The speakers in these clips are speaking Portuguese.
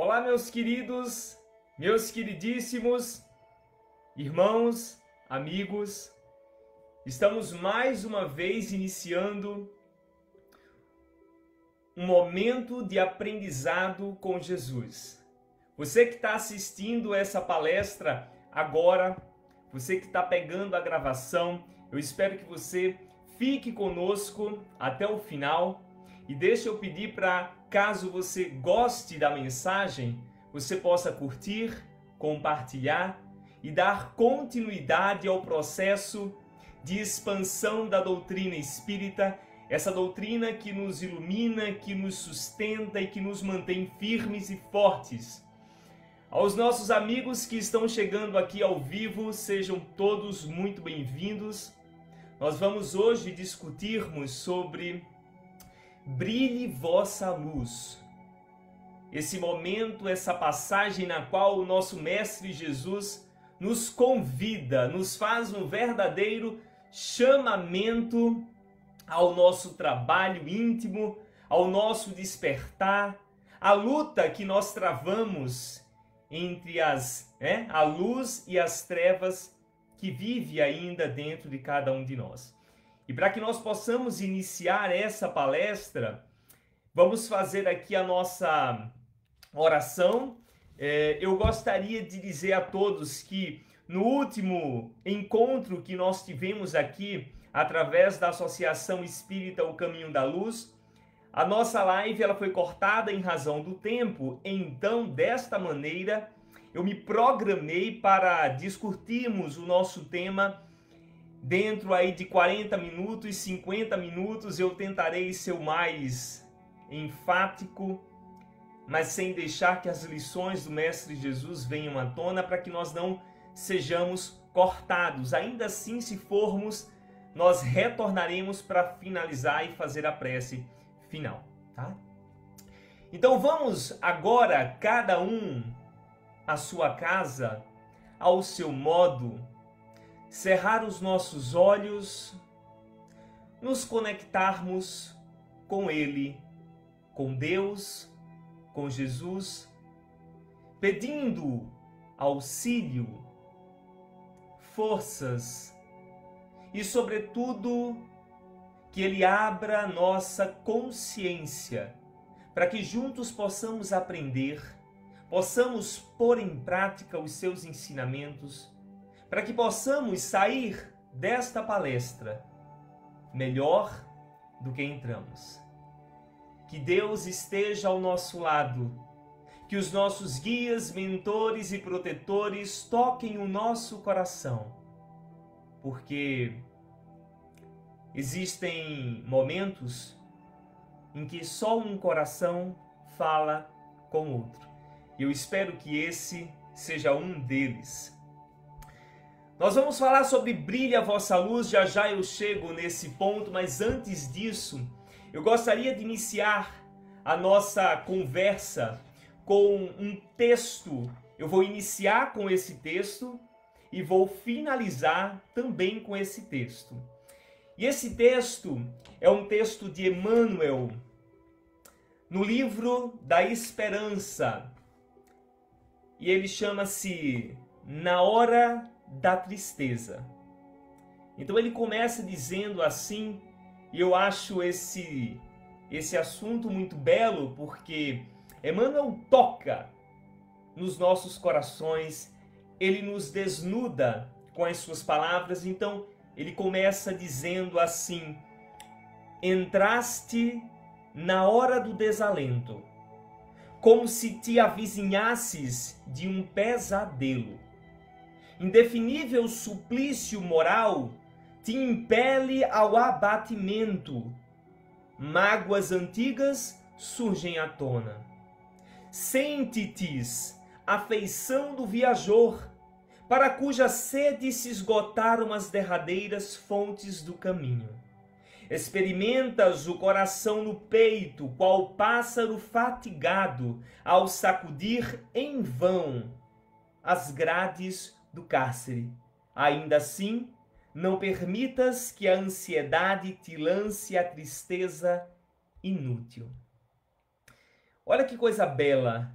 Olá, meus queridos, meus queridíssimos irmãos, amigos. Estamos mais uma vez iniciando um momento de aprendizado com Jesus. Você que está assistindo essa palestra agora, você que está pegando a gravação, eu espero que você fique conosco até o final. E deixa eu pedir para, caso você goste da mensagem, você possa curtir, compartilhar e dar continuidade ao processo de expansão da doutrina espírita, essa doutrina que nos ilumina, que nos sustenta e que nos mantém firmes e fortes. Aos nossos amigos que estão chegando aqui ao vivo, sejam todos muito bem-vindos. Nós vamos hoje discutirmos sobre brilhe vossa luz. Esse momento, essa passagem na qual o nosso Mestre Jesus nos convida, nos faz um verdadeiro chamamento ao nosso trabalho íntimo, ao nosso despertar, a luta que nós travamos entre a luz e as trevas que vive ainda dentro de cada um de nós. E para que nós possamos iniciar essa palestra, vamos fazer aqui a nossa oração. Eu gostaria de dizer a todos que no último encontro que nós tivemos aqui, através da Associação Espírita O Caminho da Luz, a nossa live ela foi cortada em razão do tempo. Então, desta maneira, eu me programei para discutirmos o nosso tema dentro aí de 40 minutos, 50 minutos. Eu tentarei ser o mais enfático, mas sem deixar que as lições do Mestre Jesus venham à tona, para que nós não sejamos cortados. Ainda assim, se formos, nós retornaremos para finalizar e fazer a prece final, tá? Então vamos agora, cada um à sua casa, ao seu modo, cerrar os nossos olhos, nos conectarmos com Ele, com Deus, com Jesus, pedindo auxílio, forças e, sobretudo, que Ele abra nossa consciência para que juntos possamos aprender, possamos pôr em prática os seus ensinamentos, para que possamos sair desta palestra melhor do que entramos. Que Deus esteja ao nosso lado, que os nossos guias, mentores e protetores toquem o nosso coração, porque existem momentos em que só um coração fala com o outro. E eu espero que esse seja um deles. Nós vamos falar sobre brilhe a vossa luz, já já eu chego nesse ponto, mas antes disso, eu gostaria de iniciar a nossa conversa com um texto. Eu vou iniciar com esse texto e vou finalizar também com esse texto. E esse texto é um texto de Emmanuel, no livro da Esperança. E ele chama-se Na Hora da Tristeza. Então ele começa dizendo assim, e eu acho esse assunto muito belo, porque Emmanuel toca nos nossos corações, ele nos desnuda com as suas palavras. Então ele começa dizendo assim: entraste na hora do desalento, como se te avizinhasses de um pesadelo. Indefinível suplício moral te impele ao abatimento. Mágoas antigas surgem à tona. Sente-tes afeição do viajor, para cuja sede se esgotaram as derradeiras fontes do caminho. Experimentas o coração no peito, qual pássaro fatigado, ao sacudir em vão as grades do cárcere. Ainda assim, não permitas que a ansiedade te lance a tristeza inútil. Olha que coisa bela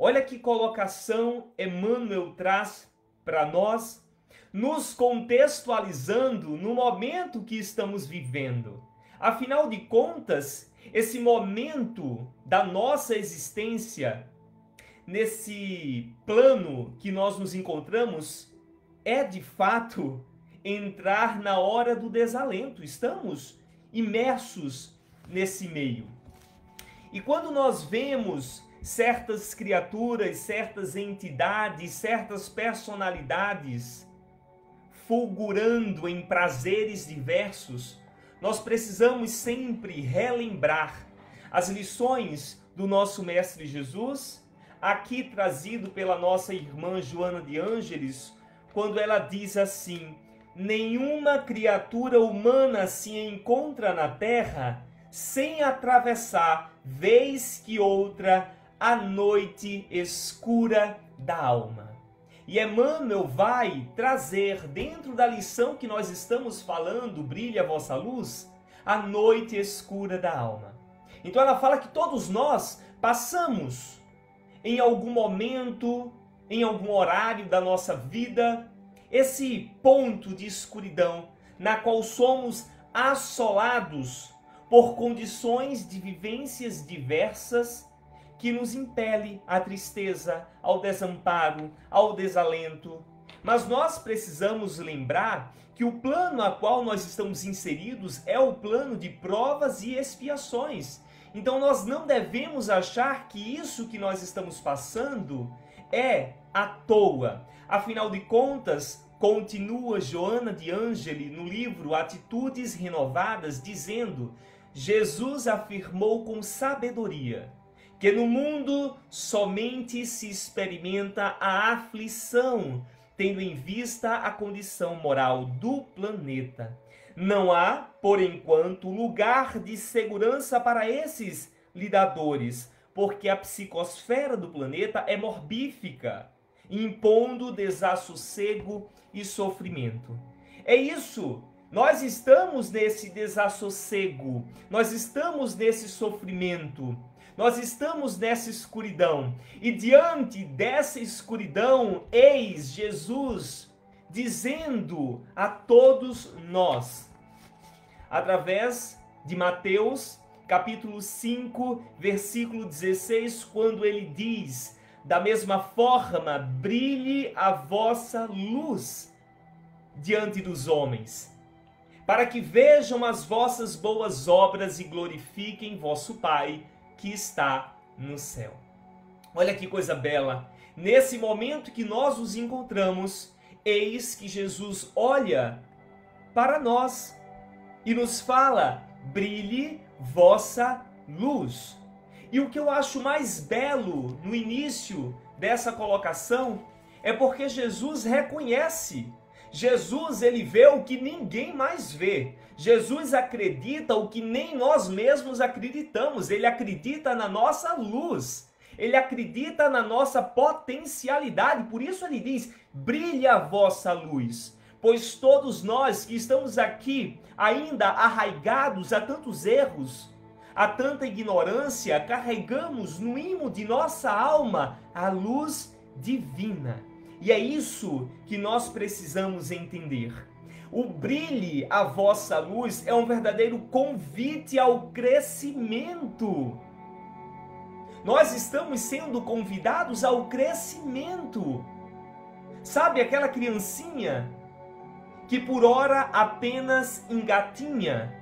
Olha que colocação Emmanuel traz para nós, nos contextualizando no momento que estamos vivendo. Afinal de contas, esse momento da nossa existência, nesse plano que nós nos encontramos, é de fato entrar na hora do desalento. Estamos imersos nesse meio. E quando nós vemos certas criaturas, certas entidades, certas personalidades fulgurando em prazeres diversos, nós precisamos sempre relembrar as lições do nosso Mestre Jesus, aqui trazido pela nossa irmã Joana de Ângeles, quando ela diz assim: nenhuma criatura humana se encontra na terra sem atravessar, vez que outra, a noite escura da alma. E Emmanuel vai trazer, dentro da lição que nós estamos falando, Brilha a Vossa Luz, a noite escura da alma. Então ela fala que todos nós passamos em algum momento, em algum horário da nossa vida, esse ponto de escuridão na qual somos assolados por condições de vivências diversas que nos impele à tristeza, ao desamparo, ao desalento. Mas nós precisamos lembrar que o plano a qual nós estamos inseridos é o plano de provas e expiações. Então nós não devemos achar que isso que nós estamos passando é à toa. Afinal de contas, continua Joana de Ângeles no livro Atitudes Renovadas, dizendo: Jesus afirmou com sabedoria que no mundo somente se experimenta a aflição, tendo em vista a condição moral do planeta. Não há, por enquanto, lugar de segurança para esses lidadores, porque a psicosfera do planeta é morbífica, impondo desassossego e sofrimento. É isso. Nós estamos nesse desassossego, nós estamos nesse sofrimento, nós estamos nessa escuridão. E diante dessa escuridão, eis Jesus dizendo a todos nós, através de Mateus, capítulo 5, versículo 16, quando ele diz: da mesma forma, brilhe a vossa luz diante dos homens, para que vejam as vossas boas obras e glorifiquem vosso Pai que está no céu. Olha que coisa bela! Nesse momento que nós nos encontramos, eis que Jesus olha para nós e nos fala: brilhe vossa luz. E o que eu acho mais belo no início dessa colocação é porque Jesus reconhece. Jesus, ele vê o que ninguém mais vê. Jesus acredita o que nem nós mesmos acreditamos. Ele acredita na nossa luz. Ele acredita na nossa potencialidade. Por isso ele diz: brilha a vossa luz. Pois todos nós que estamos aqui ainda arraigados a tantos erros, a tanta ignorância, carregamos no imo de nossa alma a luz divina. E é isso que nós precisamos entender. O brilhe a vossa luz é um verdadeiro convite ao crescimento. Nós estamos sendo convidados ao crescimento. Sabe aquela criancinha que por ora apenas engatinha,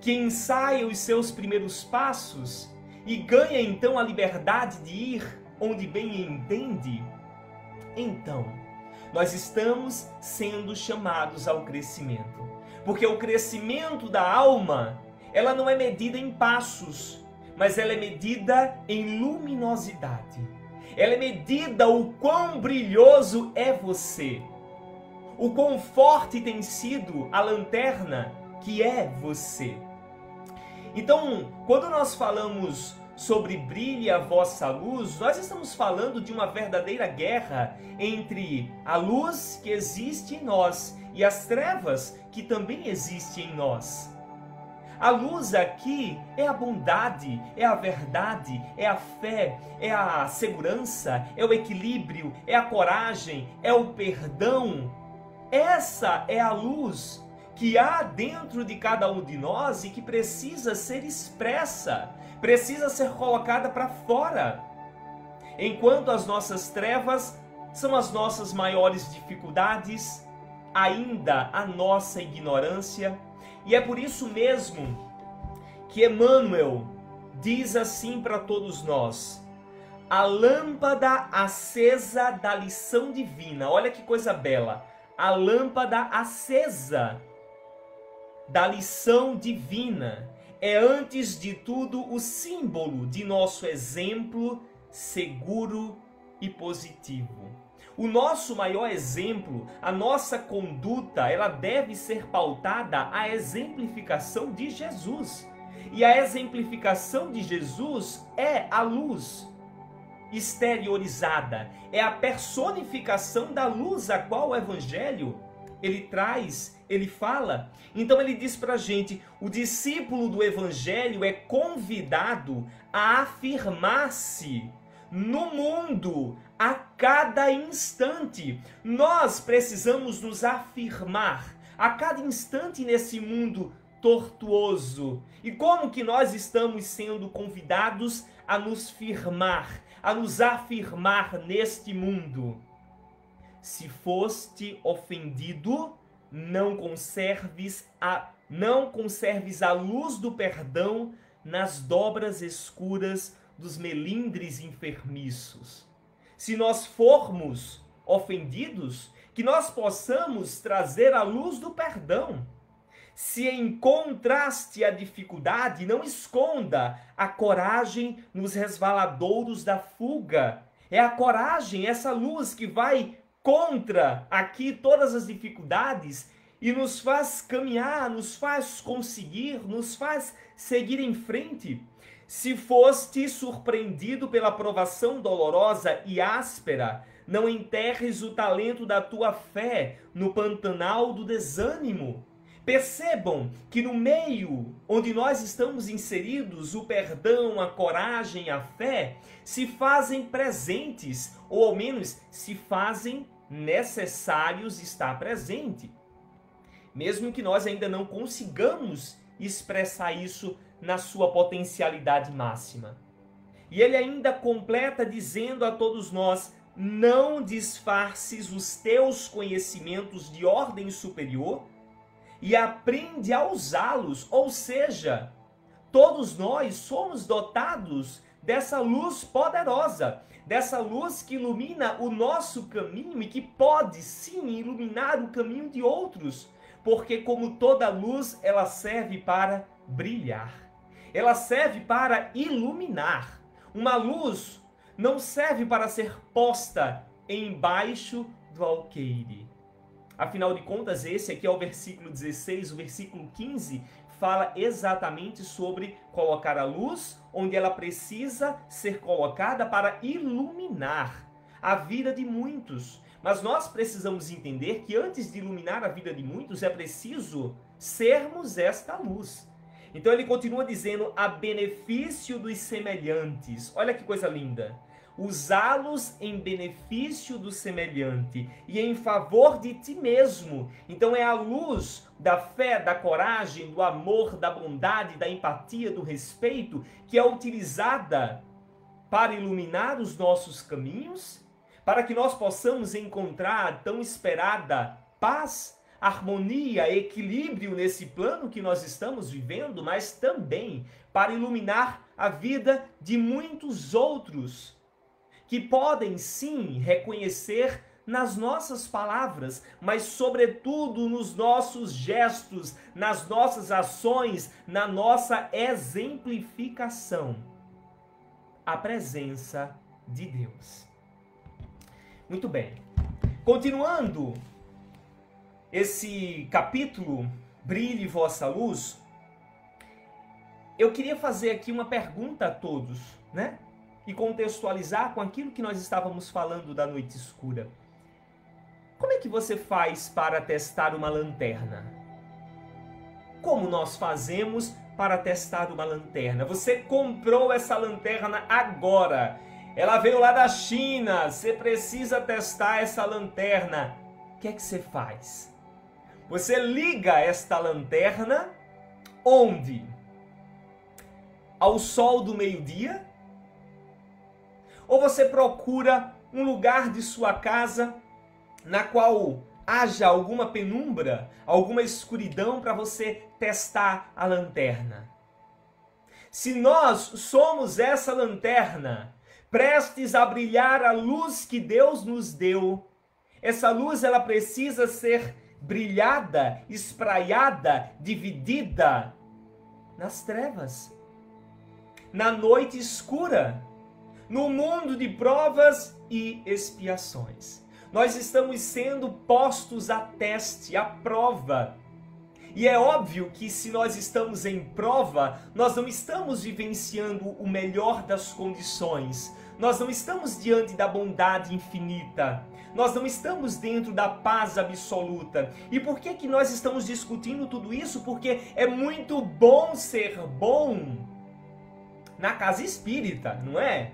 que ensaia os seus primeiros passos e ganha então a liberdade de ir onde bem entende? Então, nós estamos sendo chamados ao crescimento, porque o crescimento da alma, ela não é medida em passos, mas ela é medida em luminosidade. Ela é medida o quão brilhoso é você, o quão forte tem sido a lanterna que é você. Então, quando nós falamos sobre brilhe a vossa luz, nós estamos falando de uma verdadeira guerra entre a luz que existe em nós e as trevas que também existem em nós. A luz aqui é a bondade, é a verdade, é a fé, é a segurança, é o equilíbrio, é a coragem, é o perdão. Essa é a luz que há dentro de cada um de nós e que precisa ser expressa, precisa ser colocada para fora. Enquanto as nossas trevas são as nossas maiores dificuldades, ainda a nossa ignorância. E é por isso mesmo que Emmanuel diz assim para todos nós: a lâmpada acesa da lição divina. Olha que coisa bela! A lâmpada acesa da lição divina é, antes de tudo, o símbolo de nosso exemplo seguro e positivo. O nosso maior exemplo, a nossa conduta, ela deve ser pautada à exemplificação de Jesus. E a exemplificação de Jesus é a luz exteriorizada, é a personificação da luz a qual o Evangelho ele traz, ele fala. Então ele diz para a gente, o discípulo do Evangelho é convidado a afirmar-se no mundo a cada instante. Nós precisamos nos afirmar a cada instante nesse mundo tortuoso. E como que nós estamos sendo convidados a nos firmar, a nos afirmar neste mundo? Se foste ofendido, não conserves a luz do perdão nas dobras escuras dos melindres enfermiços. Se nós formos ofendidos, que nós possamos trazer a luz do perdão. Se encontraste a dificuldade, não esconda a coragem nos resvaladouros da fuga. É a coragem, essa luz que vai contra aqui todas as dificuldades e nos faz caminhar, nos faz conseguir, nos faz seguir em frente. Se foste surpreendido pela provação dolorosa e áspera, não enterres o talento da tua fé no pantanal do desânimo. Percebam que no meio onde nós estamos inseridos, o perdão, a coragem, a fé, se fazem presentes, ou ao menos se fazem necessários estar presente. Mesmo que nós ainda não consigamos expressar isso na sua potencialidade máxima. E ele ainda completa dizendo a todos nós: não disfarces os teus conhecimentos de ordem superior e aprende a usá-los. Ou seja, todos nós somos dotados dessa luz poderosa, dessa luz que ilumina o nosso caminho e que pode sim iluminar o caminho de outros, porque como toda luz, ela serve para brilhar, ela serve para iluminar. Uma luz não serve para ser posta embaixo do alqueire. Afinal de contas, esse aqui é o versículo 16, o versículo 15 fala exatamente sobre colocar a luz onde ela precisa ser colocada para iluminar a vida de muitos. Mas nós precisamos entender que antes de iluminar a vida de muitos é preciso sermos esta luz. Então ele continua dizendo, a benefício dos semelhantes. Olha que coisa linda. Usá-los em benefício do semelhante e em favor de ti mesmo. Então é a luz da fé, da coragem, do amor, da bondade, da empatia, do respeito que é utilizada para iluminar os nossos caminhos, para que nós possamos encontrar a tão esperada paz, harmonia, equilíbrio nesse plano que nós estamos vivendo, mas também para iluminar a vida de muitos outros que podem sim reconhecer nas nossas palavras, mas sobretudo nos nossos gestos, nas nossas ações, na nossa exemplificação, a presença de Deus. Muito bem. Continuando esse capítulo, Brilhe Vossa Luz, eu queria fazer aqui uma pergunta a todos, né? E contextualizar com aquilo que nós estávamos falando da noite escura. Como é que você faz para testar uma lanterna? Como nós fazemos para testar uma lanterna. Você comprou essa lanterna agora. Ela veio lá da China. Você precisa testar essa lanterna. O que é que você faz? Você liga esta lanterna onde? Ao sol do meio-dia? Ou você procura um lugar de sua casa na qual haja alguma penumbra, alguma escuridão para você testar a lanterna? Se nós somos essa lanterna, prestes a brilhar a luz que Deus nos deu, essa luz ela precisa ser brilhada, espraiada, dividida nas trevas, na noite escura, no mundo de provas e expiações. Nós estamos sendo postos a teste, a prova. E é óbvio que se nós estamos em prova, nós não estamos vivenciando o melhor das condições. Nós não estamos diante da bondade infinita. Nós não estamos dentro da paz absoluta. E por que que nós estamos discutindo tudo isso? Porque é muito bom ser bom na casa espírita, não é?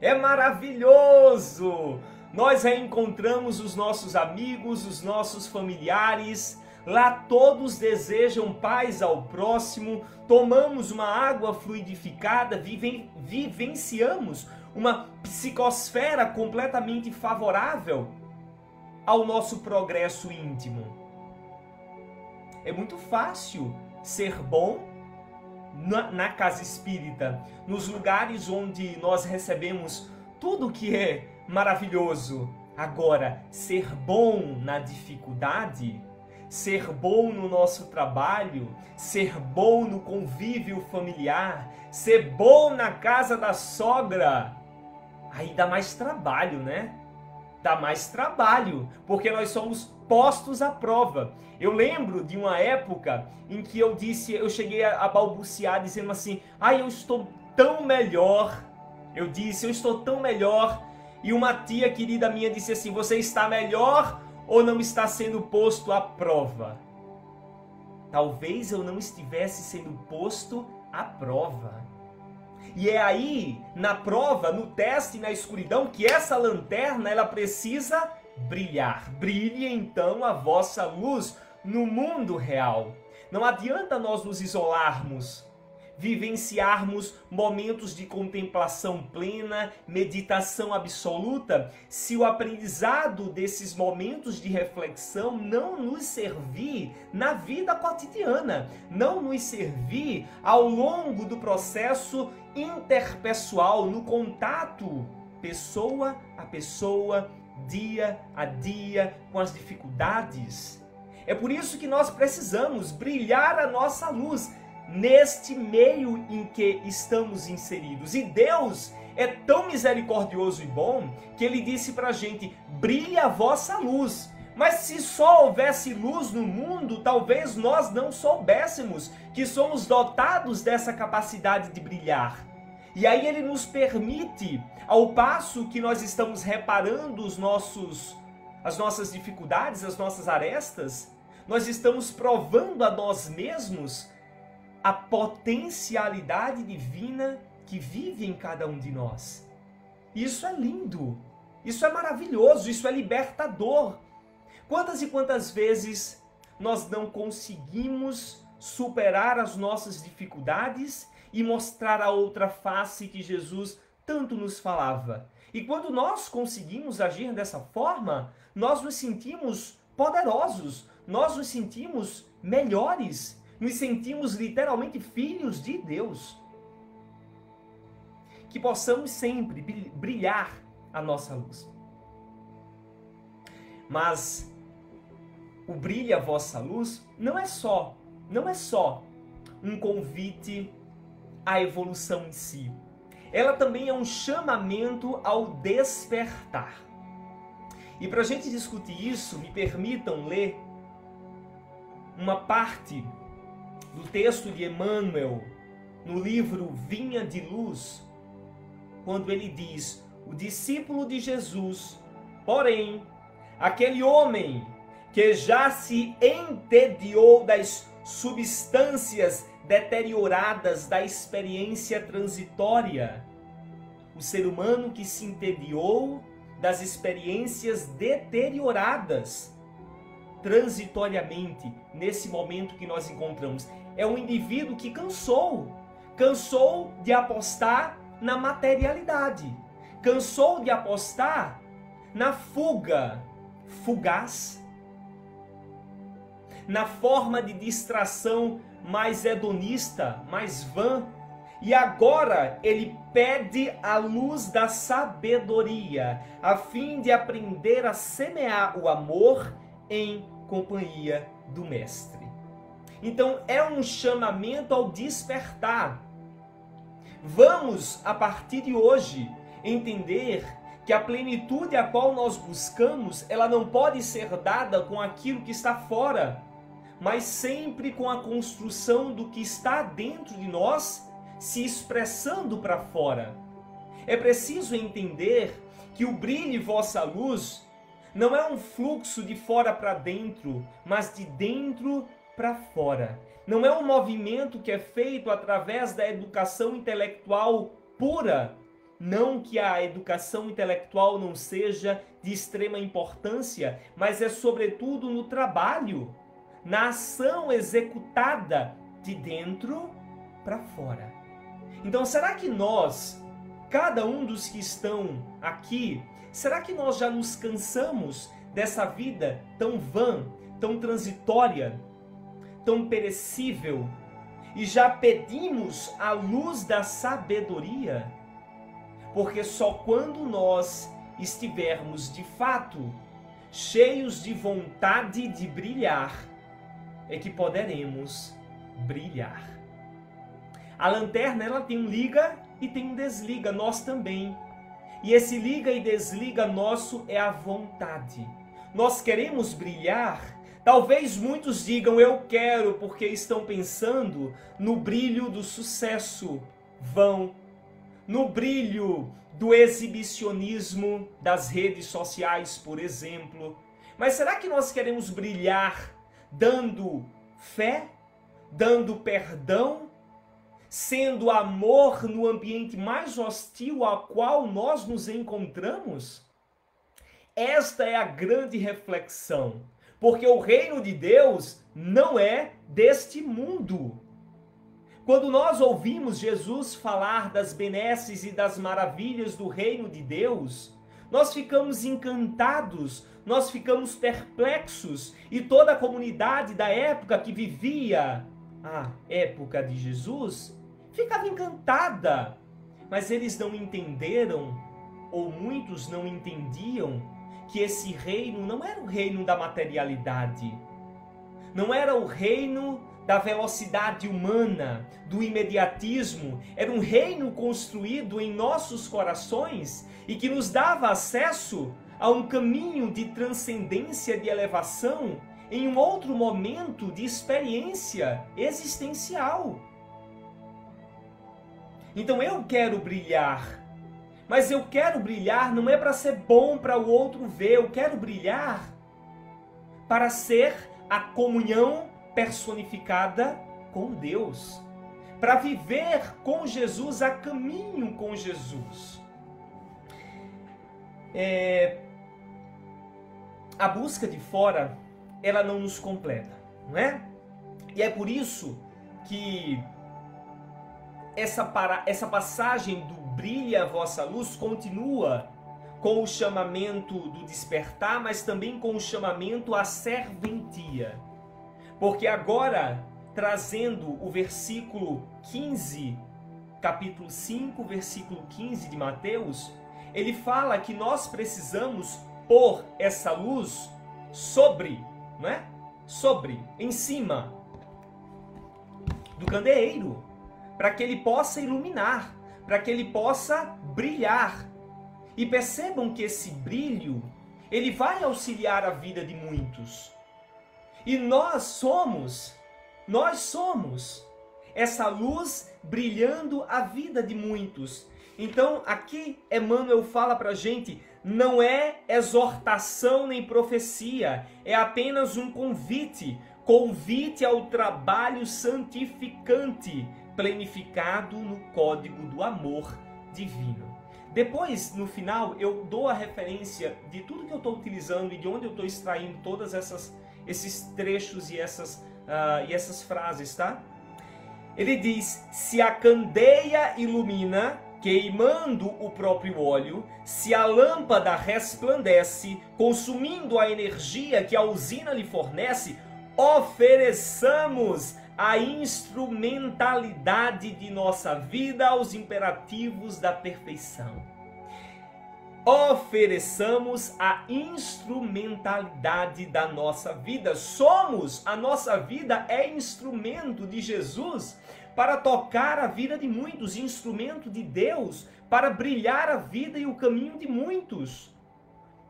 É maravilhoso! Nós reencontramos os nossos amigos, os nossos familiares. Lá todos desejam paz ao próximo. Tomamos uma água fluidificada, vivenciamos uma psicosfera completamente favorável ao nosso progresso íntimo. É muito fácil ser bom na casa espírita, nos lugares onde nós recebemos tudo que é maravilhoso. Agora, ser bom na dificuldade, ser bom no nosso trabalho, ser bom no convívio familiar, ser bom na casa da sogra, aí dá mais trabalho, né? Dá mais trabalho, porque nós somos postos à prova. Eu lembro de uma época em que eu cheguei a balbuciar dizendo assim: ai, eu estou tão melhor. Eu disse, eu estou tão melhor. E uma tia querida minha disse assim: você está melhor ou não está sendo posto à prova? Talvez eu não estivesse sendo posto à prova. E é aí, na prova, no teste, na escuridão, que essa lanterna ela precisa brilhar. Brilhe então a vossa luz no mundo real. Não adianta nós nos isolarmos, vivenciarmos momentos de contemplação plena, meditação absoluta, se o aprendizado desses momentos de reflexão não nos servir na vida cotidiana, não nos servir ao longo do processo interpessoal, no contato pessoa a pessoa, dia a dia, com as dificuldades. É por isso que nós precisamos brilhar a nossa luz neste meio em que estamos inseridos. E Deus é tão misericordioso e bom que Ele disse para a gente: brilhe a vossa luz. Mas se só houvesse luz no mundo, talvez nós não soubéssemos que somos dotados dessa capacidade de brilhar. E aí Ele nos permite, ao passo que nós estamos reparando as nossas dificuldades, as nossas arestas, nós estamos provando a nós mesmos a potencialidade divina que vive em cada um de nós. Isso é lindo, isso é maravilhoso, isso é libertador. Quantas e quantas vezes nós não conseguimos superar as nossas dificuldades e mostrar a outra face que Jesus tanto nos falava? E quando nós conseguimos agir dessa forma, nós nos sentimos poderosos, nós nos sentimos melhores, nos sentimos literalmente filhos de Deus. Que possamos sempre brilhar a nossa luz. Mas o brilhe a vossa luz não é só um convite à evolução em si. Ela também é um chamamento ao despertar. E para a gente discutir isso, me permitam ler uma parte do texto de Emmanuel, no livro Vinha de Luz, quando ele diz: o discípulo de Jesus, porém, aquele homem que já se entediou das substâncias deterioradas da experiência transitória. O ser humano que se entediou das experiências deterioradas transitoriamente nesse momento que nós encontramos. É um indivíduo que cansou de apostar na materialidade, cansou de apostar na fuga fugaz, na forma de distração mais hedonista, mais vã, e agora ele pede a luz da sabedoria, a fim de aprender a semear o amor em companhia do Mestre. Então é um chamamento ao despertar. Vamos, a partir de hoje, entender que a plenitude a qual nós buscamos, ela não pode ser dada com aquilo que está fora, mas sempre com a construção do que está dentro de nós, se expressando para fora. É preciso entender que o brilho de vossa luz não é um fluxo de fora para dentro, mas de dentro para fora. Não é um movimento que é feito através da educação intelectual pura. Não que a educação intelectual não seja de extrema importância, mas é sobretudo no trabalho, na ação executada de dentro para fora. Então, será que nós, cada um dos que estão aqui, será que nós já nos cansamos dessa vida tão vã, tão transitória, tão perecível, e já pedimos a luz da sabedoria? Porque só quando nós estivermos de fato cheios de vontade de brilhar, é que poderemos brilhar. A lanterna, ela tem um liga e tem um desliga, nós também. E esse liga e desliga nosso é a vontade. Nós queremos brilhar. Talvez muitos digam, eu quero, porque estão pensando no brilho do sucesso. Vão. No brilho do exibicionismo das redes sociais, por exemplo. Mas será que nós queremos brilhar dando fé, dando perdão, sendo amor no ambiente mais hostil ao qual nós nos encontramos? Esta é a grande reflexão, porque o reino de Deus não é deste mundo. Quando nós ouvimos Jesus falar das benesses e das maravilhas do reino de Deus, nós ficamos encantados, nós ficamos perplexos, e toda a comunidade da época que vivia a época de Jesus ficava encantada, mas eles não entenderam, ou muitos não entendiam, que esse reino não era o reino da materialidade, não era o reino da velocidade humana, do imediatismo. Era um reino construído em nossos corações e que nos dava acesso a um caminho de transcendência, de elevação, em um outro momento de experiência existencial. Então eu quero brilhar, mas eu quero brilhar não é para ser bom para o outro ver, eu quero brilhar para ser a comunhão personificada com Deus, para viver com Jesus, a caminho com Jesus. A busca de fora, ela não nos completa, não é? E é por isso que essa passagem do brilha a vossa luz continua com o chamamento do despertar, mas também com o chamamento à serventia. Porque agora, trazendo o versículo 15, capítulo 5, versículo 15 de Mateus, ele fala que nós precisamos pôr essa luz sobre, não é? Sobre, em cima do candeeiro, para que ele possa iluminar, para que ele possa brilhar. E percebam que esse brilho, ele vai auxiliar a vida de muitos. E nós somos essa luz brilhando a vida de muitos. Então aqui Emmanuel fala para a gente, não é exortação nem profecia, é apenas um convite, convite ao trabalho santificante, planificado no código do amor divino. Depois, no final, eu dou a referência de tudo que eu estou utilizando e de onde eu estou extraindo todas esses trechos e essas frases, tá? Ele diz: se a candeia ilumina, queimando o próprio óleo, se a lâmpada resplandece, consumindo a energia que a usina lhe fornece, ofereçamos a instrumentalidade de nossa vida aos imperativos da perfeição. Ofereçamos a instrumentalidade da nossa vida. A nossa vida é instrumento de Jesus para tocar a vida de muitos, instrumento de Deus para brilhar a vida e o caminho de muitos.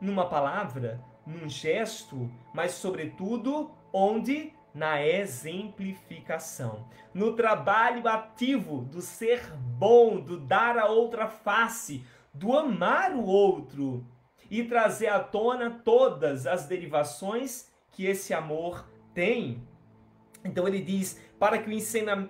Numa palavra, num gesto, mas sobretudo, onde? Na exemplificação. No trabalho ativo do ser bom, do dar a outra face, do amar o outro e trazer à tona todas as derivações que esse amor tem. Então ele diz, para que o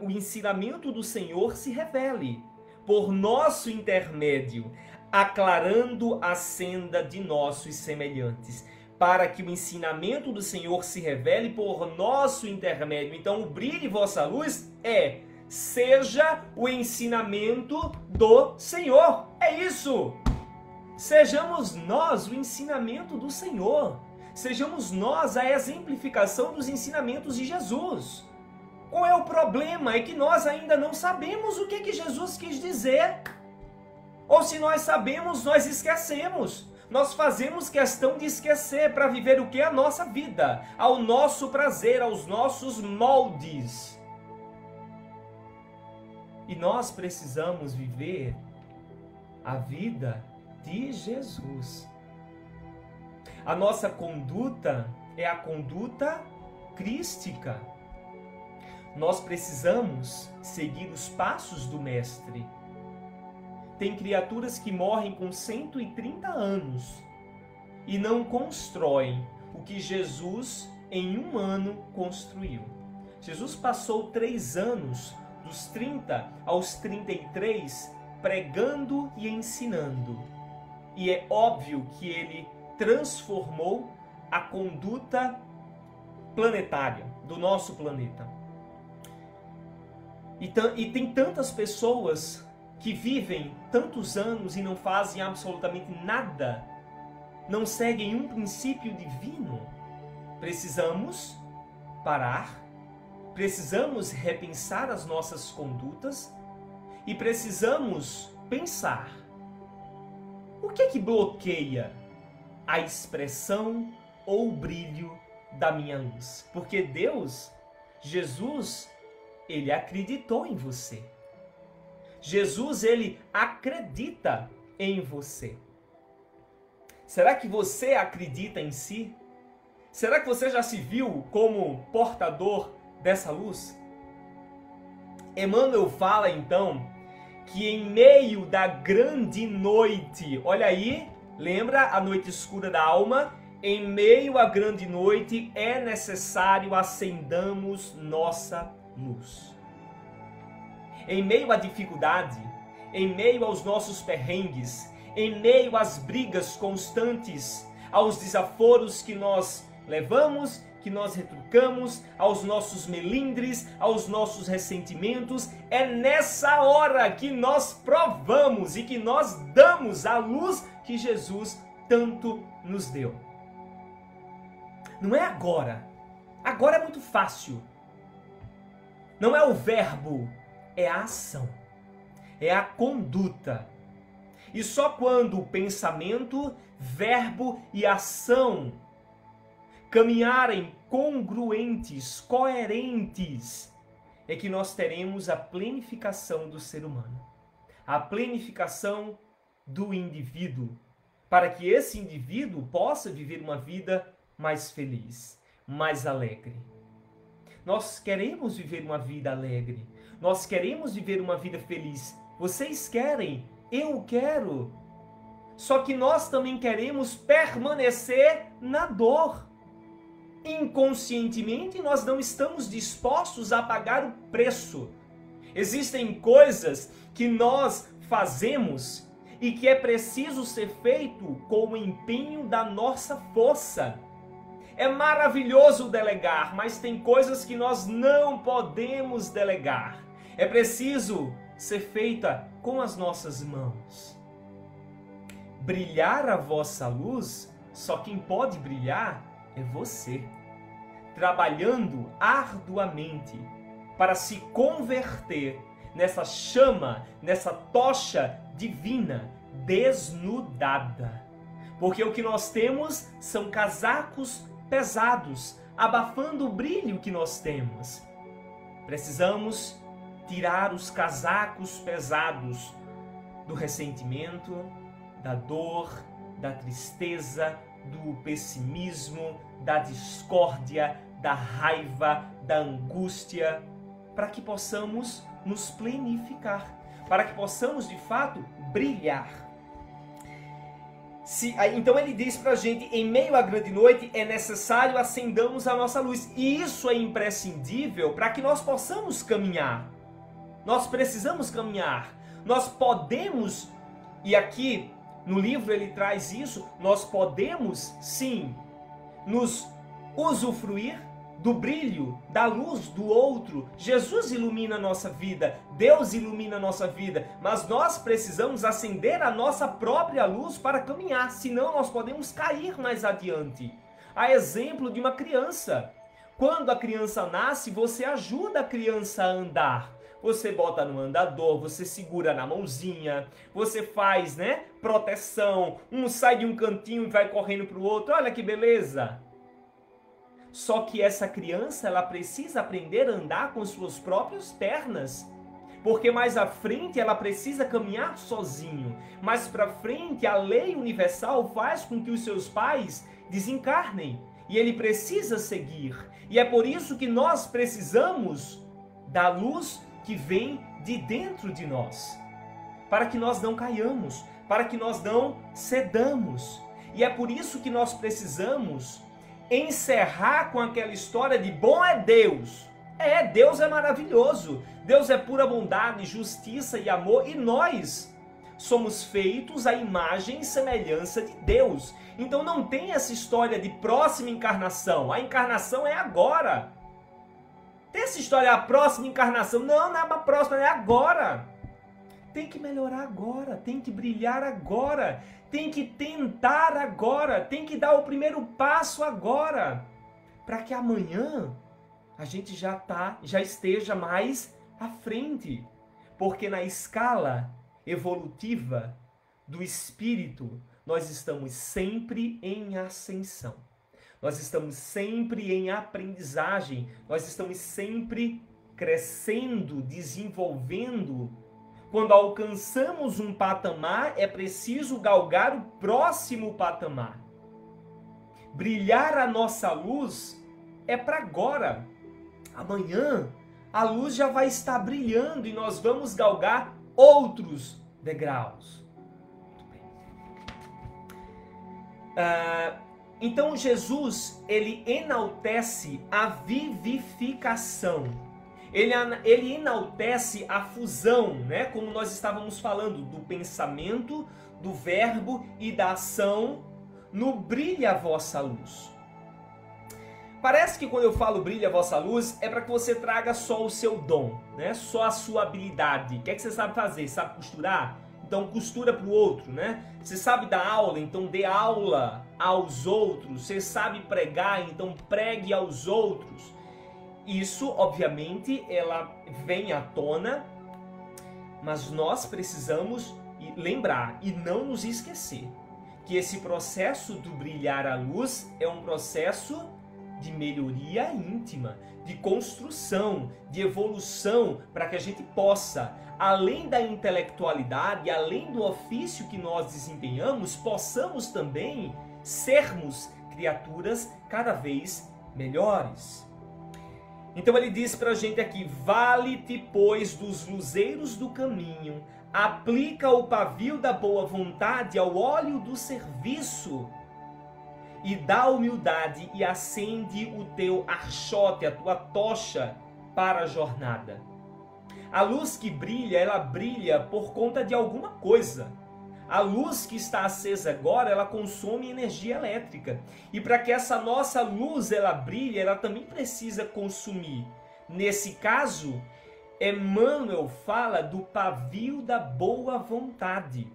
ensinamento do Senhor se revele por nosso intermédio, aclarando a senda de nossos semelhantes. Para que o ensinamento do Senhor se revele por nosso intermédio. Então, o brilho de vossa luz seja o ensinamento do Senhor. É isso! Sejamos nós o ensinamento do Senhor. Sejamos nós a exemplificação dos ensinamentos de Jesus. Qual é o problema? É que nós ainda não sabemos o que Jesus quis dizer. Ou se nós sabemos, nós esquecemos. Nós fazemos questão de esquecer para viver o que? A nossa vida, ao nosso prazer, aos nossos moldes. E nós precisamos viver a vida de Jesus. A nossa conduta é a conduta crística. Nós precisamos seguir os passos do Mestre. Tem criaturas que morrem com 130 anos e não constroem o que Jesus em um ano construiu. Jesus passou 3 anos, dos 30 aos 33, pregando e ensinando. E é óbvio que ele transformou a conduta planetária do nosso planeta. E tem tantas pessoas que vivem tantos anos e não fazem absolutamente nada, não seguem um princípio divino. Precisamos parar, precisamos repensar as nossas condutas e precisamos pensar: o que é que bloqueia a expressão ou o brilho da minha luz? Porque Deus, Jesus, ele acreditou em você. Jesus, ele acredita em você. Será que você acredita em si? Será que você já se viu como portador dessa luz? Emmanuel fala então que em meio da grande noite, olha aí, lembra a noite escura da alma? Em meio à grande noite é necessário acendamos nossa luz. Em meio à dificuldade, em meio aos nossos perrengues, em meio às brigas constantes, aos desaforos que nós levamos, que nós retrucamos, aos nossos melindres, aos nossos ressentimentos, é nessa hora que nós provamos e que nós damos a luz que Jesus tanto nos deu. Não é agora. Agora é muito fácil. Não é o verbo, é a ação, é a conduta. E só quando o pensamento, verbo e ação caminharem congruentes, coerentes, é que nós teremos a planificação do ser humano, a planificação do indivíduo, para que esse indivíduo possa viver uma vida mais feliz, mais alegre. Nós queremos viver uma vida alegre. Nós queremos viver uma vida feliz. Vocês querem, eu quero. Só que nós também queremos permanecer na dor. inconscientemente nós não estamos dispostos a pagar o preço. Existem coisas que nós fazemos e que é preciso ser feito com o empenho da nossa força. É maravilhoso delegar, mas tem coisas que nós não podemos delegar. É preciso ser feita com as nossas mãos. Brilhar a vossa luz, só quem pode brilhar é você. Trabalhando arduamente para se converter nessa chama, nessa tocha divina, desnudada. Porque o que nós temos são casacos pesados, abafando o brilho que nós temos. Precisamos tirar os casacos pesados do ressentimento, da dor, da tristeza, do pessimismo, da discórdia, da raiva, da angústia, para que possamos nos plenificar, para que possamos de fato brilhar. Então ele diz para a gente, em meio à grande noite é necessário acendamos a nossa luz. E isso é imprescindível para que nós possamos caminhar. Nós precisamos caminhar. Nós podemos, e aqui no livro ele traz isso, nós podemos sim nos usufruir do brilho, da luz do outro. Jesus ilumina a nossa vida, Deus ilumina a nossa vida, mas nós precisamos acender a nossa própria luz para caminhar, senão nós podemos cair mais adiante. A exemplo de uma criança. Quando a criança nasce, você ajuda a criança a andar. Você bota no andador, você segura na mãozinha, você faz, proteção. Um sai de um cantinho e vai correndo para o outro. Olha que beleza! Só que essa criança, ela precisa aprender a andar com suas próprias pernas. Porque mais à frente ela precisa caminhar sozinho. Mais para frente a lei universal faz com que os seus pais desencarnem. E ele precisa seguir. E é por isso que nós precisamos da luz que vem de dentro de nós. Para que nós não caiamos. Para que nós não cedamos. E é por isso que nós precisamos encerrar com aquela história de bom é Deus. Deus é maravilhoso. Deus é pura bondade, justiça e amor. E nós somos feitos à imagem e semelhança de Deus. Então não tem essa história de próxima encarnação. A encarnação é agora. Tem essa história, a próxima encarnação. Não é a próxima, é agora. Tem que melhorar agora, tem que brilhar agora, tem que tentar agora, tem que dar o primeiro passo agora, para que amanhã a gente já esteja mais à frente, porque na escala evolutiva do espírito nós estamos sempre em ascensão, nós estamos sempre em aprendizagem, nós estamos sempre crescendo, desenvolvendo. Quando alcançamos um patamar, é preciso galgar o próximo patamar. Brilhar a nossa luz é para agora. Amanhã, a luz já vai estar brilhando e nós vamos galgar outros degraus. Muito bem. Então, Jesus, ele enaltece a vivificação. Ele enaltece a fusão, como nós estávamos falando, do pensamento, do verbo e da ação no brilha a vossa luz. Parece que quando eu falo brilha a vossa luz, é para que você traga só o seu dom, só a sua habilidade. O que é que você sabe fazer? Sabe costurar? Então costura para o outro, Você sabe dar aula? Então dê aula aos outros. Você sabe pregar? Então pregue aos outros. Isso, obviamente, ela vem à tona, mas nós precisamos lembrar e não nos esquecer que esse processo do brilhar a luz é um processo de melhoria íntima, de construção, de evolução, para que a gente possa, além da intelectualidade, além do ofício que nós desempenhamos, possamos também sermos criaturas cada vez melhores. Então ele diz para a gente aqui, vale-te, pois, dos luzeiros do caminho, aplica o pavio da boa vontade ao óleo do serviço. e da humildade e acende o teu archote, a tua tocha para a jornada. A luz que brilha, ela brilha por conta de alguma coisa. A luz que está acesa agora, ela consome energia elétrica. E para que essa nossa luz ela brilhe, ela também precisa consumir. Nesse caso, Emmanuel fala do pavio da boa vontade.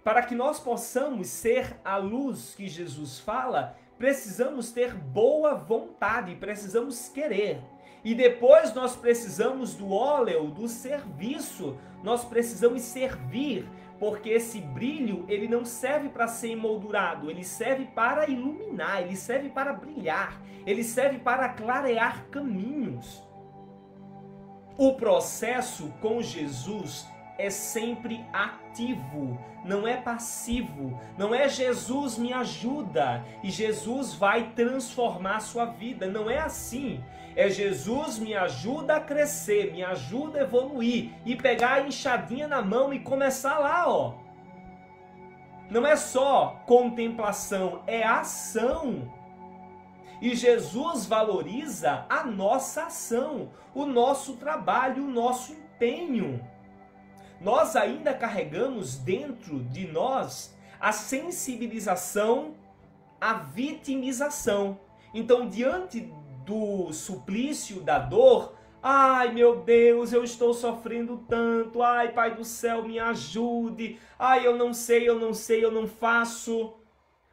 Para que nós possamos ser a luz que Jesus fala, precisamos ter boa vontade, precisamos querer. E depois nós precisamos do óleo, do serviço, nós precisamos servir, porque esse brilho, ele não serve para ser emoldurado, ele serve para iluminar, ele serve para brilhar, ele serve para clarear caminhos. O processo com Jesus é sempre ativo, não é passivo, não é Jesus me ajuda e Jesus vai transformar a sua vida, não é assim. É Jesus me ajuda a crescer, me ajuda a evoluir e pegar a enxadinha na mão e começar lá, ó. Não é só contemplação, é ação. E Jesus valoriza a nossa ação, o nosso trabalho, o nosso empenho. Nós ainda carregamos dentro de nós a sensibilização à vitimização. Então, diante do suplício, da dor, ai meu Deus, eu estou sofrendo tanto, ai Pai do céu, me ajude, ai eu não sei, eu não faço.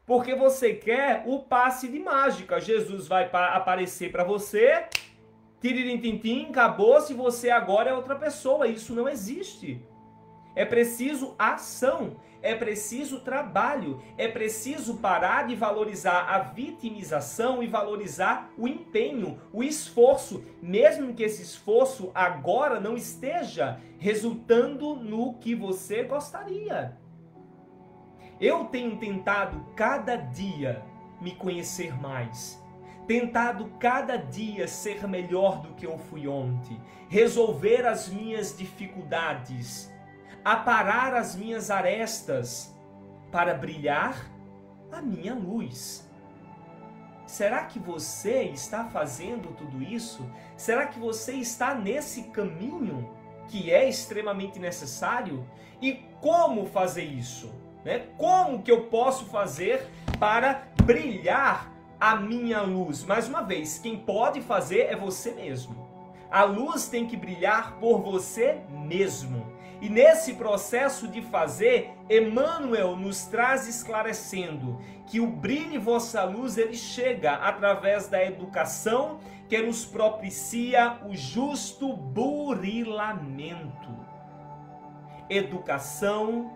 Porque você quer o passe de mágica. Jesus vai aparecer para você, tiririm-tim-tim, acabou-se, você agora é outra pessoa. Isso não existe. É preciso ação, é preciso trabalho, é preciso parar de valorizar a vitimização e valorizar o empenho, o esforço, mesmo que esse esforço agora não esteja resultando no que você gostaria. Eu tenho tentado cada dia me conhecer mais, tentado cada dia ser melhor do que eu fui ontem, resolver as minhas dificuldades, aparar as minhas arestas para brilhar a minha luz. Será que você está fazendo tudo isso? Será que você está nesse caminho que é extremamente necessário? E como fazer isso? Como que eu posso fazer para brilhar a minha luz? Mais uma vez, quem pode fazer é você mesmo. A luz tem que brilhar por você mesmo. E nesse processo de fazer, Emmanuel nos traz esclarecendo que o brilho de vossa luz ele chega através da educação que nos propicia o justo burilamento. Educação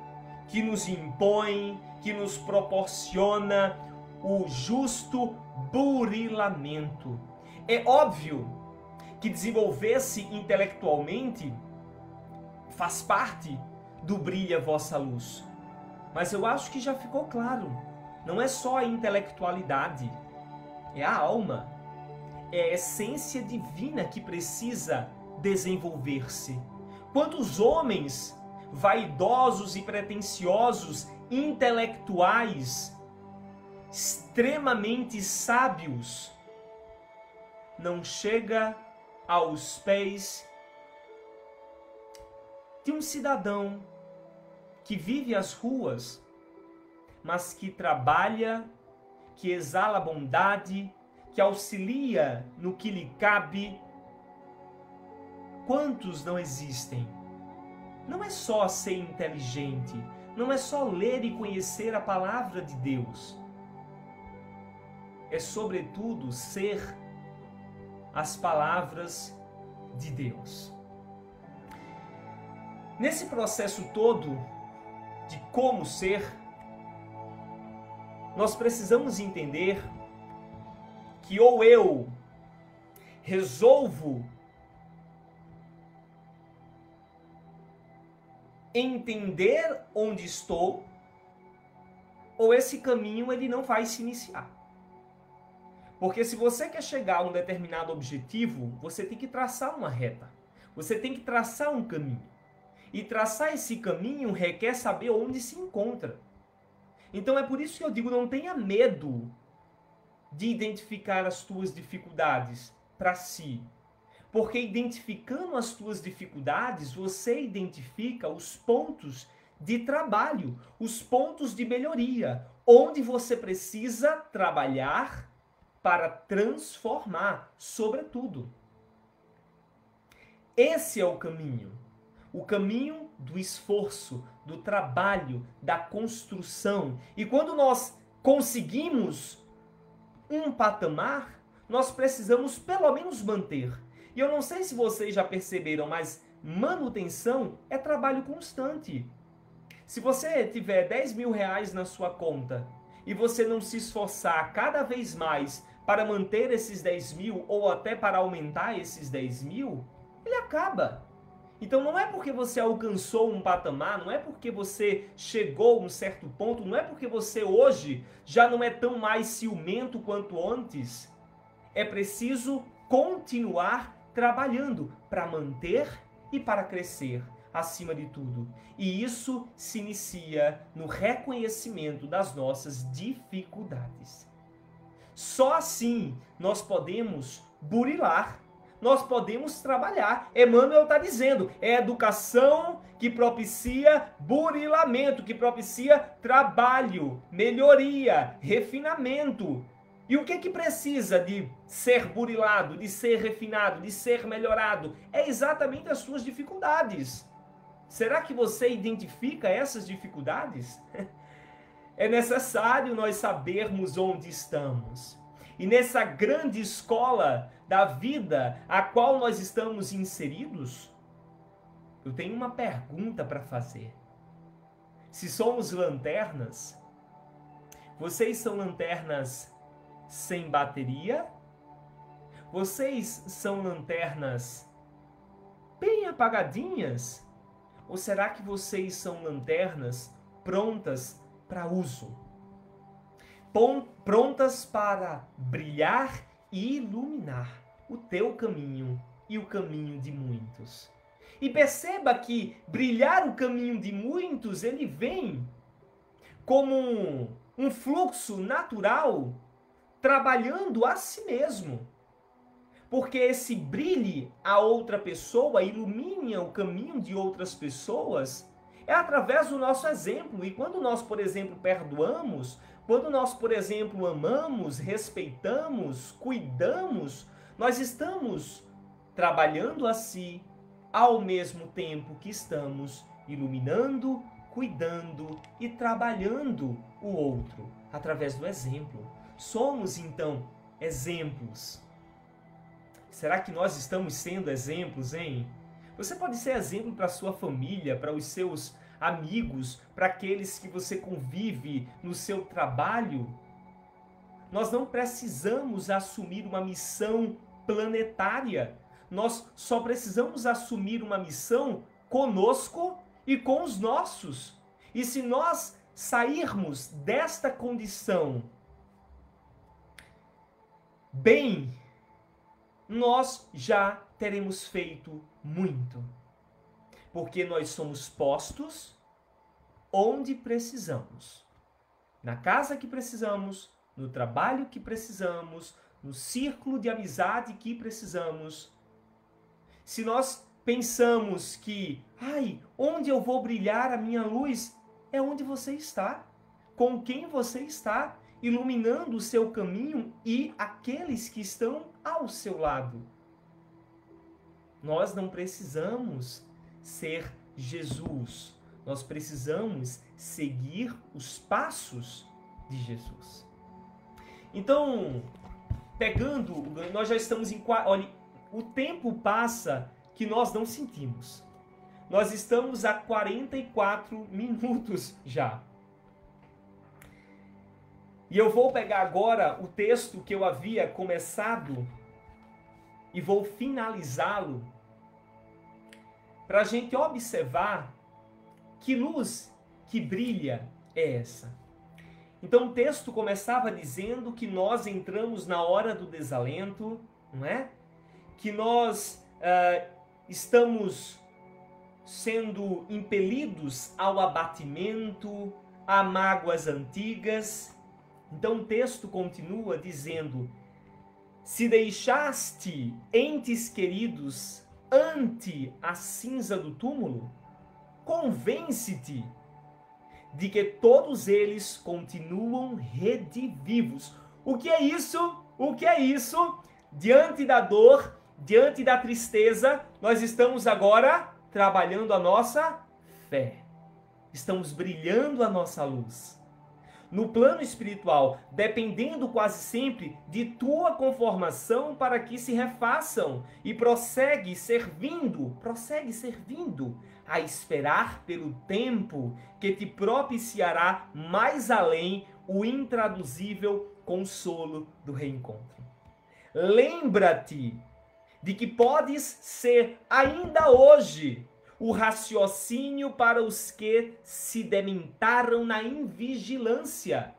que nos impõe, que nos proporciona o justo burilamento. É óbvio que desenvolver-se intelectualmente faz parte do brilha vossa luz. Mas eu acho que já ficou claro. Não é só a intelectualidade, é a alma, é a essência divina que precisa desenvolver-se. Quantos homens vaidosos e pretensiosos, intelectuais, extremamente sábios, não chega aos pés de um cidadão que vive as ruas, mas que trabalha, que exala bondade, que auxilia no que lhe cabe. Quantos não existem? Não é só ser inteligente, não é só ler e conhecer a palavra de Deus. É sobretudo ser as palavras de Deus. Nesse processo todo de como ser, nós precisamos entender que ou eu resolvo entender onde estou, ou esse caminho ele não vai se iniciar. Porque se você quer chegar a um determinado objetivo, você tem que traçar uma reta. Você tem que traçar um caminho. E traçar esse caminho requer saber onde se encontra. Então é por isso que eu digo, não tenha medo de identificar as tuas dificuldades para si. Porque identificando as tuas dificuldades, você identifica os pontos de trabalho, os pontos de melhoria, onde você precisa trabalhar para transformar, sobretudo. Esse é o caminho do esforço, do trabalho, da construção. E quando nós conseguimos um patamar, nós precisamos pelo menos manter. E eu não sei se vocês já perceberam, mas manutenção é trabalho constante. Se você tiver 10 mil reais na sua conta e você não se esforçar cada vez mais para manter esses 10 mil ou até para aumentar esses 10 mil, ele acaba. Então não é porque você alcançou um patamar, não é porque você chegou a um certo ponto, não é porque você hoje já não é tão mais ciumento quanto antes. É preciso continuar trabalhando para manter e para crescer, acima de tudo. E isso se inicia no reconhecimento das nossas dificuldades. Só assim nós podemos burilar, nós podemos trabalhar. Emmanuel está dizendo, é educação que propicia burilamento, que propicia trabalho, melhoria, refinamento. E o que precisa de ser burilado, de ser refinado, de ser melhorado? É exatamente as suas dificuldades. Será que você identifica essas dificuldades? É necessário nós sabermos onde estamos. E nessa grande escola da vida a qual nós estamos inseridos, eu tenho uma pergunta para fazer. Se somos lanternas, vocês são lanternas sem bateria? Vocês são lanternas bem apagadinhas? Ou será que vocês são lanternas prontas para uso? Prontas para brilhar e iluminar o teu caminho e o caminho de muitos. E perceba que brilhar o caminho de muitos, ele vem como um fluxo natural, trabalhando a si mesmo. Porque esse brilhe a outra pessoa, ilumine o caminho de outras pessoas, é através do nosso exemplo. E quando nós, por exemplo, perdoamos, quando nós, por exemplo, amamos, respeitamos, cuidamos, nós estamos trabalhando a si, ao mesmo tempo que estamos iluminando, cuidando e trabalhando o outro, através do exemplo. Somos, então, exemplos. Será que nós estamos sendo exemplos, hein? Você pode ser exemplo para a sua família, para os seus amigos, para aqueles que você convive no seu trabalho. Nós não precisamos assumir uma missão planetária. Nós só precisamos assumir uma missão conosco e com os nossos. E se nós sairmos desta condição bem, nós já teremos feito muito. Porque nós somos postos onde precisamos. Na casa que precisamos, no trabalho que precisamos, no círculo de amizade que precisamos. Se nós pensamos que, onde eu vou brilhar a minha luz? É onde você está, com quem você está, iluminando o seu caminho e aqueles que estão ao seu lado. Nós não precisamos ser Jesus. Nós precisamos seguir os passos de Jesus. Então, nós já estamos em... Olha, o tempo passa que nós não sentimos. Nós estamos a 44 minutos já. E eu vou pegar agora o texto que eu havia começado e vou finalizá-lo para a gente observar que luz que brilha é essa. Então o texto começava dizendo que nós entramos na hora do desalento, não é? Que nós estamos sendo impelidos ao abatimento, a mágoas antigas. Então o texto continua dizendo: se deixaste entes queridos ante a cinza do túmulo, convence-te de que todos eles continuam redivivos. O que é isso? O que é isso? Diante da dor, diante da tristeza, nós estamos agora trabalhando a nossa fé. Estamos brilhando a nossa luz. No plano espiritual, dependendo quase sempre de tua conformação para que se refaçam, e prossegue servindo a esperar pelo tempo que te propiciará mais além o intraduzível consolo do reencontro. Lembra-te de que podes ser ainda hoje o raciocínio para os que se dementaram na invigilância.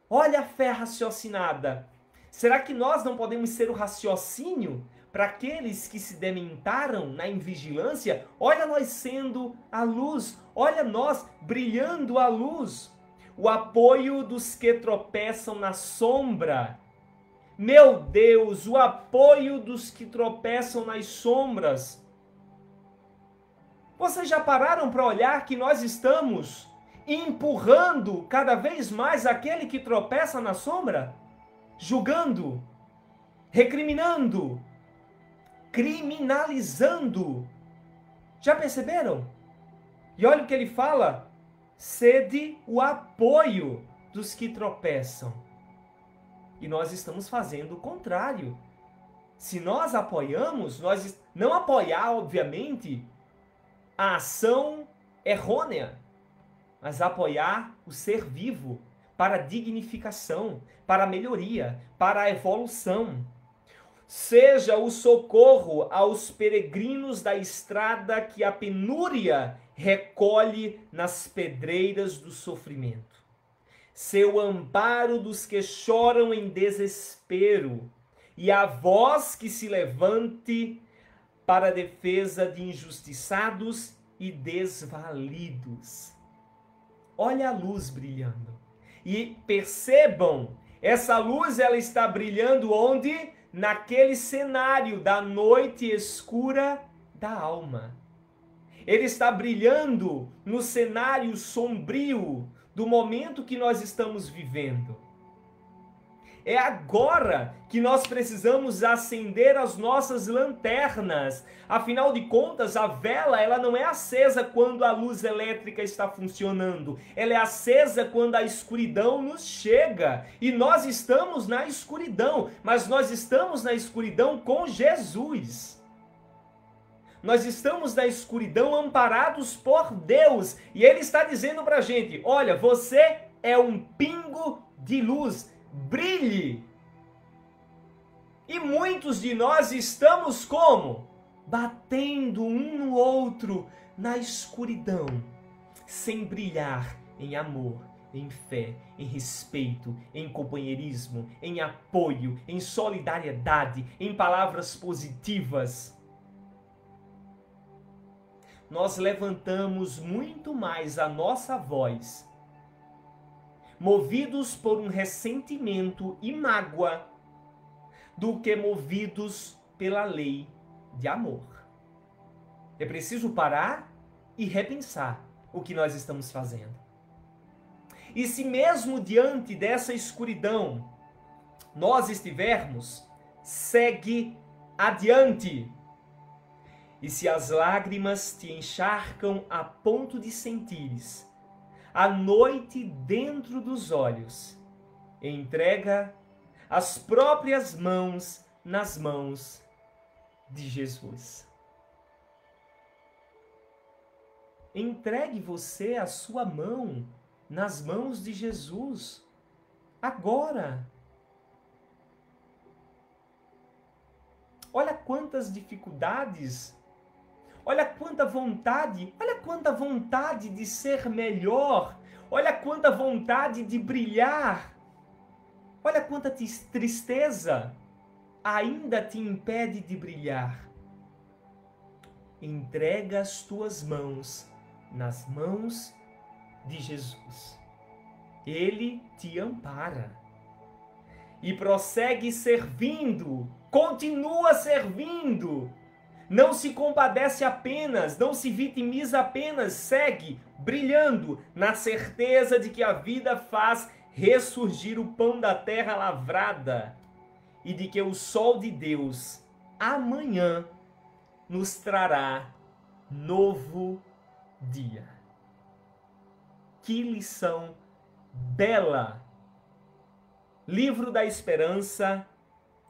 Olha a fé raciocinada. Será que nós não podemos ser o raciocínio para aqueles que se dementaram na invigilância? Olha nós sendo a luz, olha nós brilhando a luz. O apoio dos que tropeçam na sombra. Meu Deus, o apoio dos que tropeçam nas sombras. Vocês já pararam para olhar que nós estamos empurrando cada vez mais aquele que tropeça na sombra? Julgando, recriminando, criminalizando. Já perceberam? E olha o que ele fala: cede o apoio dos que tropeçam. E nós estamos fazendo o contrário. Se nós apoiamos, nós não apoiar, obviamente, a ação errônea, mas apoiar o ser vivo para a dignificação, para a melhoria, para a evolução. Seja o socorro aos peregrinos da estrada que a penúria recolhe nas pedreiras do sofrimento. Seu amparo dos que choram em desespero, e a voz que se levante para a defesa de injustiçados e desvalidos. Olha a luz brilhando. E percebam, essa luz ela está brilhando onde? Naquele cenário da noite escura da alma. Ele está brilhando no cenário sombrio do momento que nós estamos vivendo. É agora que nós precisamos acender as nossas lanternas. Afinal de contas, a vela ela não é acesa quando a luz elétrica está funcionando. Ela é acesa quando a escuridão nos chega. E nós estamos na escuridão, mas nós estamos na escuridão com Jesus. Nós estamos na escuridão amparados por Deus. E Ele está dizendo para a gente: olha, você é um pingo de luz. Brilhe. E muitos de nós estamos como? Batendo um no outro na escuridão, sem brilhar em amor, em fé, em respeito, em companheirismo, em apoio, em solidariedade, em palavras positivas. Nós levantamos muito mais a nossa voz, movidos por um ressentimento e mágoa, do que movidos pela lei de amor. É preciso parar e repensar o que nós estamos fazendo. E se mesmo diante dessa escuridão nós estivermos, segue adiante. E se as lágrimas te encharcam a ponto de sentires a noite dentro dos olhos, entrega as próprias mãos nas mãos de Jesus. Entregue você a sua mão nas mãos de Jesus, agora. Olha quantas dificuldades, olha quanta vontade de ser melhor, olha quanta vontade de brilhar, olha quanta tristeza ainda te impede de brilhar. Entrega as tuas mãos nas mãos de Jesus. Ele te ampara. E prossegue servindo, continua servindo. Não se compadece apenas, não se vitimiza apenas, segue brilhando na certeza de que a vida faz ressurgir o pão da terra lavrada e de que o sol de Deus amanhã nos trará novo dia. Que lição bela! Livro da Esperança,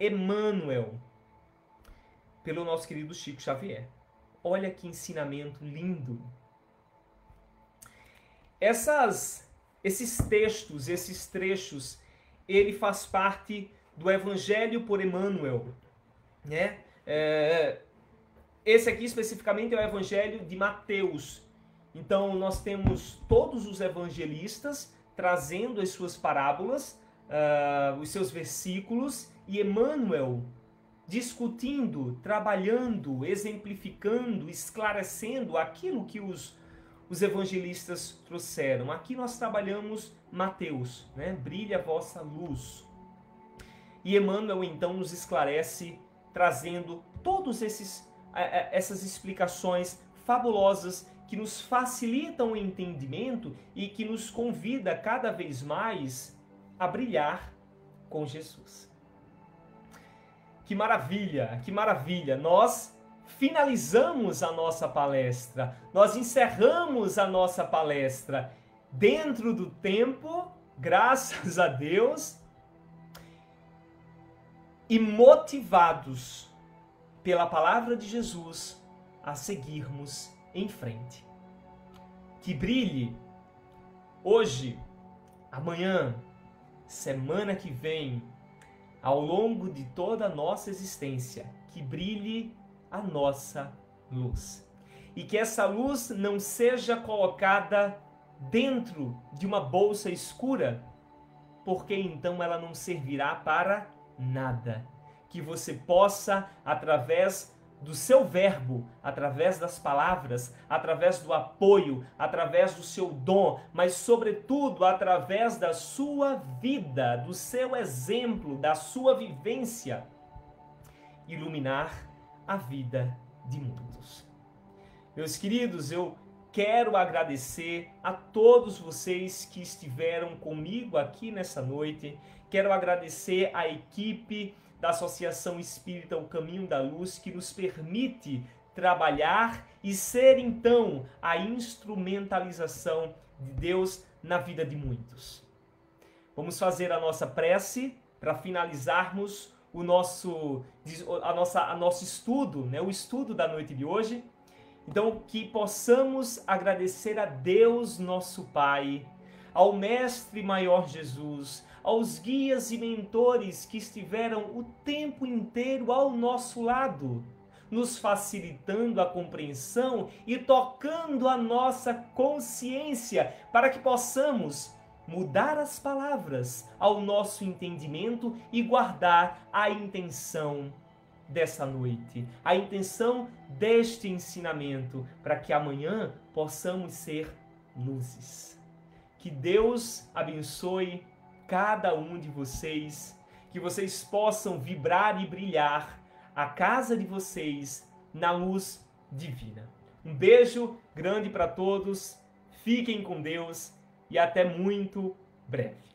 Emmanuel, pelo nosso querido Chico Xavier. Olha que ensinamento lindo. Esses textos, esses trechos, ele faz parte do Evangelho por Emmanuel, né? Esse aqui especificamente é o Evangelho de Mateus. Então nós temos todos os evangelistas trazendo as suas parábolas, os seus versículos, e Emmanuel discutindo, trabalhando, exemplificando, esclarecendo aquilo que os evangelistas trouxeram. Aqui nós trabalhamos Mateus, né? Brilha a vossa luz. E Emmanuel então nos esclarece, trazendo todas essas explicações fabulosas que nos facilitam o entendimento e que nos convida cada vez mais a brilhar com Jesus. Que maravilha, que maravilha! Nós finalizamos a nossa palestra, nós encerramos a nossa palestra dentro do tempo, graças a Deus, e motivados pela palavra de Jesus a seguirmos em frente. Que brilhe hoje, amanhã, semana que vem, ao longo de toda a nossa existência, que brilhe a nossa luz. E que essa luz não seja colocada dentro de uma bolsa escura, porque então ela não servirá para nada. Que você possa, através do seu verbo, através das palavras, através do apoio, através do seu dom, mas sobretudo através da sua vida, do seu exemplo, da sua vivência, iluminar a vida de muitos. Meus queridos, eu quero agradecer a todos vocês que estiveram comigo aqui nessa noite. Quero agradecer à equipe da Associação Espírita O Caminho da Luz, que nos permite trabalhar e ser então a instrumentalização de Deus na vida de muitos. Vamos fazer a nossa prece para finalizarmos o nosso estudo, né? O estudo da noite de hoje. Então, que possamos agradecer a Deus, nosso Pai, ao Mestre Maior Jesus, aos guias e mentores que estiveram o tempo inteiro ao nosso lado, nos facilitando a compreensão e tocando a nossa consciência para que possamos mudar as palavras ao nosso entendimento e guardar a intenção dessa noite, a intenção deste ensinamento, para que amanhã possamos ser luzes. Que Deus abençoe cada um de vocês, que vocês possam vibrar e brilhar a casa de vocês na luz divina. Um beijo grande para todos, fiquem com Deus e até muito breve.